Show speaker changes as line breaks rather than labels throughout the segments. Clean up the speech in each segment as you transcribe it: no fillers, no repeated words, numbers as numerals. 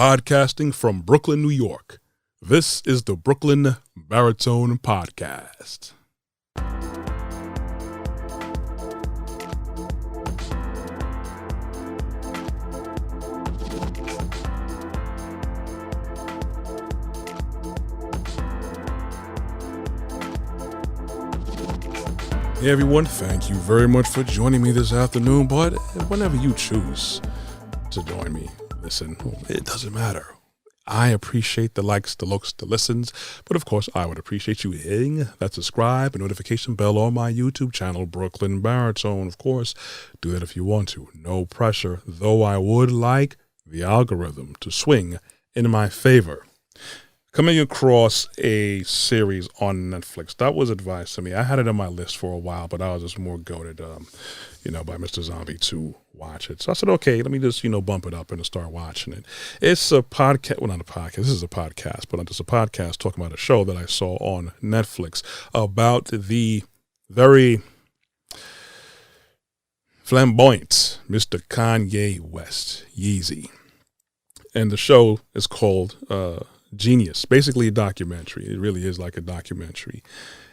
Podcasting from Brooklyn, New York. This is the Brooklyn Baritone Podcast. Hey everyone, thank you very much for joining me this afternoon, but whenever you choose to join me, listen, it doesn't matter. I appreciate the likes, the looks, the listens, but of course I would appreciate you hitting that subscribe and notification bell on my YouTube channel, Brooklyn Baritone. Of course, do that if you want to. No pressure, though I would like the algorithm to swing in my favor. Coming across a series on Netflix that was advised to me. I had it on my list for a while, but I was just more goated, by Mr. Zombie to watch it. So I said, okay, let me just, bump it up and start watching it. It's a podcast. Well, not a podcast. This is a podcast, but it's a podcast talking about a show that I saw on Netflix about the very flamboyant Mr. Kanye West, Yeezy. And the show is called Genius, basically a documentary. It really is like a documentary,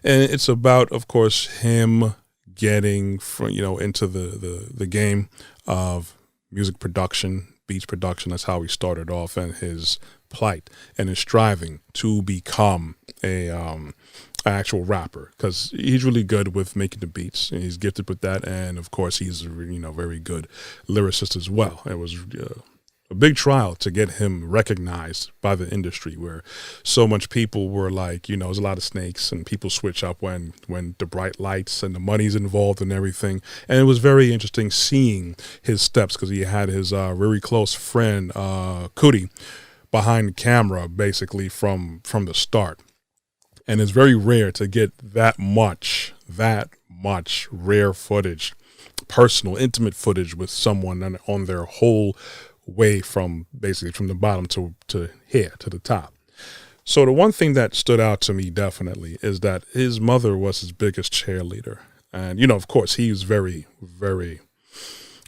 and it's about, of course, him getting from into the game of music production, beats production. That's how he started off, and his plight and his striving to become a actual rapper, because he's really good with making the beats and he's gifted with that, and of course he's very good lyricist as well. It was a big trial to get him recognized by the industry, where so much people were like, there's a lot of snakes and people switch up when the bright lights and the money's involved and everything. And it was very interesting seeing his steps, because he had his very close friend, Cudi, behind the camera basically from the start. And it's very rare to get that much rare footage, personal, intimate footage with someone on their whole way from the bottom to here to the top. So the one thing that stood out to me definitely is that his mother was his biggest cheerleader. And, of course, he was very, very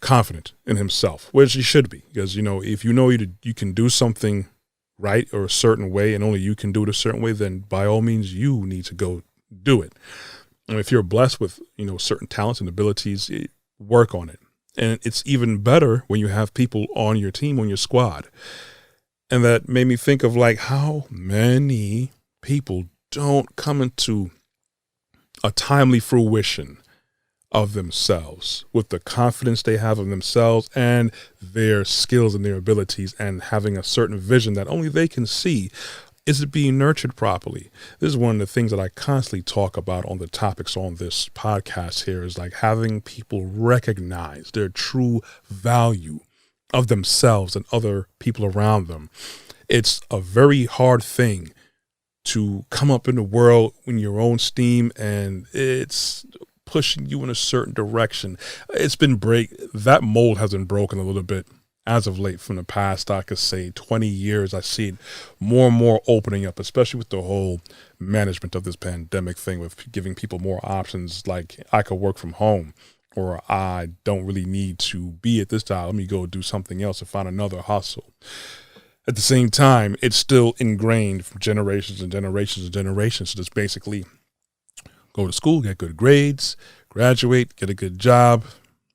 confident in himself, which he should be, because, if you can do something right or a certain way and only you can do it a certain way, then by all means you need to go do it. And if you're blessed with, certain talents and abilities, work on it. And it's even better when you have people on your team, on your squad. And that made me think of how many people don't come into a timely fruition of themselves with the confidence they have of themselves and their skills and their abilities, and having a certain vision that only they can see. Is it being nurtured properly? This is one of the things that I constantly talk about on the topics on this podcast here, is having people recognize their true value of themselves and other people around them. It's a very hard thing to come up in the world in your own steam, and it's pushing you in a certain direction. That mold has been broken a little bit as of late. From the past, I could say 20 years, I see it more and more opening up, especially with the whole management of this pandemic thing, with giving people more options, like I could work from home, or I don't really need to be at this job. Let me go do something else and find another hustle. At the same time, it's still ingrained from generations and generations and generations. So just basically go to school, get good grades, graduate, get a good job,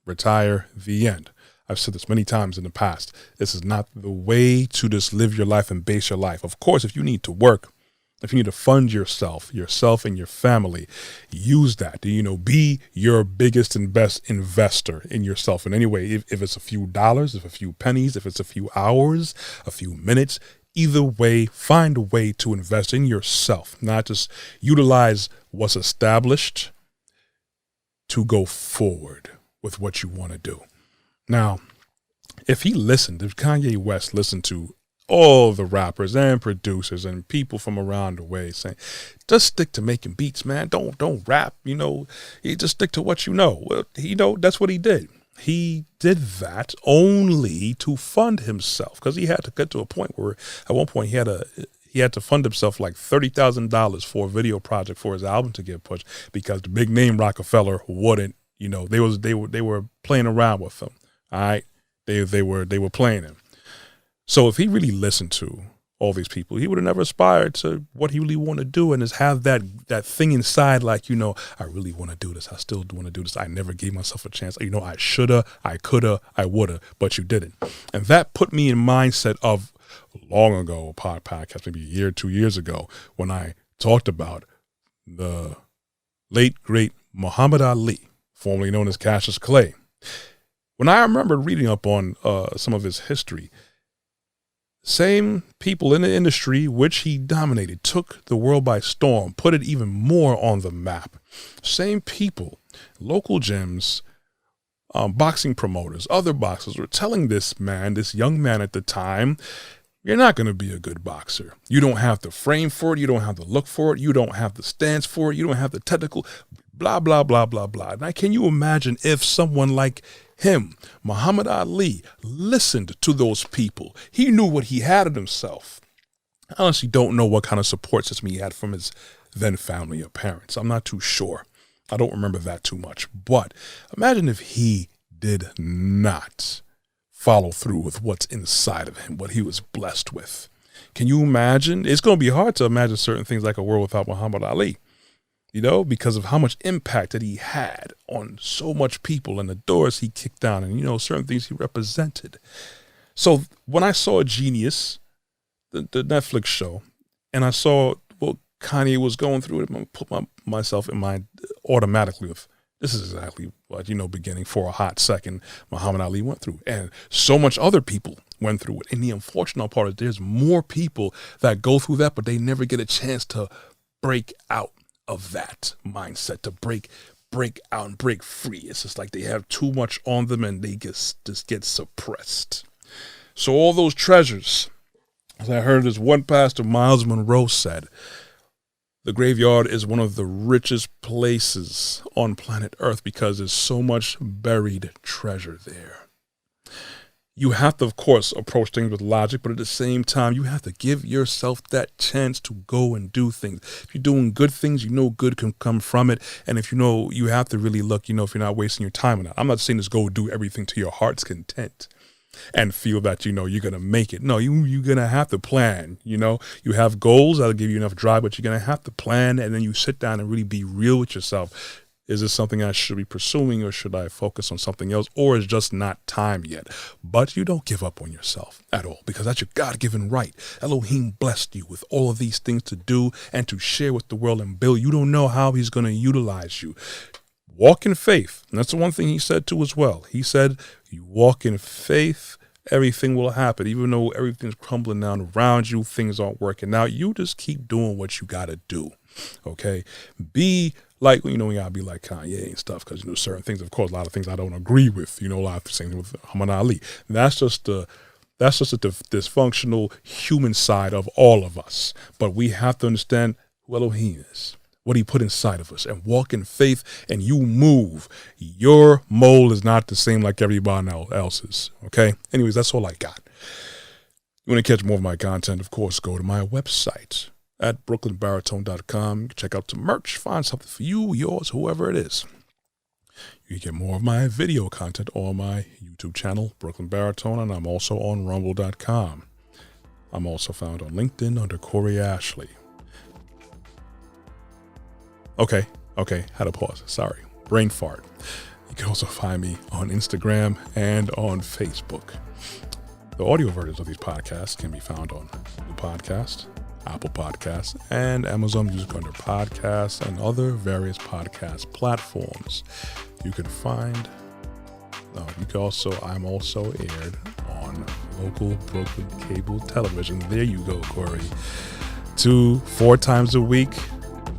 retire, the end. I've said this many times in the past. This is not the way to just live your life and base your life. Of course, if you need to work, if you need to fund yourself and your family, use that. Be your biggest and best investor in yourself in any way. If it's a few dollars, if a few pennies, if it's a few hours, a few minutes, either way, find a way to invest in yourself, not just utilize what's established to go forward with what you want to do. Now, if Kanye West listened to all the rappers and producers and people from around the way saying, just stick to making beats, man, don't rap, you just stick to what you know. Well, that's what he did. He did that only to fund himself, because he had to get to a point where at one point he had to fund himself like $30,000 for a video project for his album to get pushed, because the big name Rockefeller wouldn't, they were playing around with him. All right. They were playing him. So if he really listened to all these people, he would have never aspired to what he really want to do, and just have that thing inside, like, I really want to do this. I still want to do this. I never gave myself a chance. I shoulda, I coulda, I woulda, but you didn't. And that put me in mindset of long ago, a podcast, maybe a year, 2 years ago, when I talked about the late, great Muhammad Ali, formerly known as Cassius Clay. When I remember reading up on some of his history, same people in the industry which he dominated, took the world by storm, put it even more on the map. Same people, local gyms, boxing promoters, other boxers were telling this young man at the time, you're not going to be a good boxer. You don't have the frame for it. You don't have the look for it. You don't have the stance for it. You don't have the technical, blah, blah, blah, blah, blah. Now, can you imagine if someone like him, Muhammad Ali, listened to those people? He knew what he had in himself. I honestly don't know what kind of support system he had from his then family or parents. I'm not too sure. I don't remember that too much. But imagine if he did not follow through with what's inside of him, what he was blessed with. Can you imagine? It's going to be hard to imagine certain things like a world without Muhammad Ali, because of how much impact that he had on so much people and the doors he kicked down and, certain things he represented. So when I saw Genius, the Netflix show, and I saw what Kanye was going through, I put myself in mind automatically with, this is exactly what, beginning for a hot second, Muhammad Ali went through. And so much other people went through it. And the unfortunate part is there's more people that go through that, but they never get a chance to break out of that mindset, to break out and break free. It's just like they have too much on them and they just get suppressed. So all those treasures, as I heard this one pastor, Miles Monroe, said, the graveyard is one of the richest places on planet Earth because there's so much buried treasure there. You have to, of course, approach things with logic, but at the same time, you have to give yourself that chance to go and do things. If you're doing good things, good can come from it. And if you have to really look, if you're not wasting your time on that. I'm not saying just go do everything to your heart's content and feel that, you're going to make it. No, you're going to have to plan. You have goals that'll give you enough drive, but you're going to have to plan. And then you sit down and really be real with yourself. Is this something I should be pursuing, or should I focus on something else, or is just not time yet? But you don't give up on yourself at all, because that's your God-given right. Elohim blessed you with all of these things to do and to share with the world and build. You don't know how he's going to utilize you. Walk in faith. And that's the one thing he said too as well. He said, you walk in faith, everything will happen. Even though everything's crumbling down around you, things aren't working out, you just keep doing what you got to do. Okay? Be like, we gotta be like Kanye and stuff, because, certain things, of course, a lot of things I don't agree with, a lot of things with Muhammad Ali. That's just the dysfunctional human side of all of us. But we have to understand who Elohim is, what he put inside of us, and walk in faith, and you move. Your mold is not the same like everybody else's. Okay? Anyways, that's all I got. You want to catch more of my content, of course, go to my website at brooklynbaritone.com. Check out some merch, find something for you, yours, whoever it is. You can get more of my video content on my YouTube channel, Brooklyn Baritone, and I'm also on rumble.com. I'm also found on LinkedIn under Corey Ashley. Okay, had to pause. Sorry, brain fart. You can also find me on Instagram and on Facebook. The audio versions of these podcasts can be found on Google Podcast, Apple Podcasts, and Amazon Music under podcasts and other various podcast platforms. You can find, I'm also aired on local Brooklyn cable television. There you go, Corey. 4 times a week,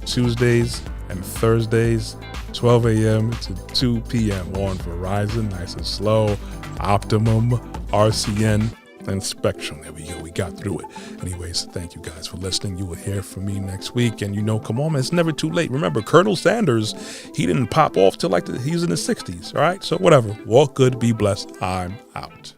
Tuesdays and Thursdays, 12 a.m. to 2 p.m. on Verizon, nice and slow, Optimum, RCN, and Spectrum. There we go. We got through it. Anyways, thank you guys for listening. You will hear from me next week. And come on, man, it's never too late. Remember, Colonel Sanders, he didn't pop off till he was in the 60s. All right. So whatever. Walk good. Be blessed. I'm out.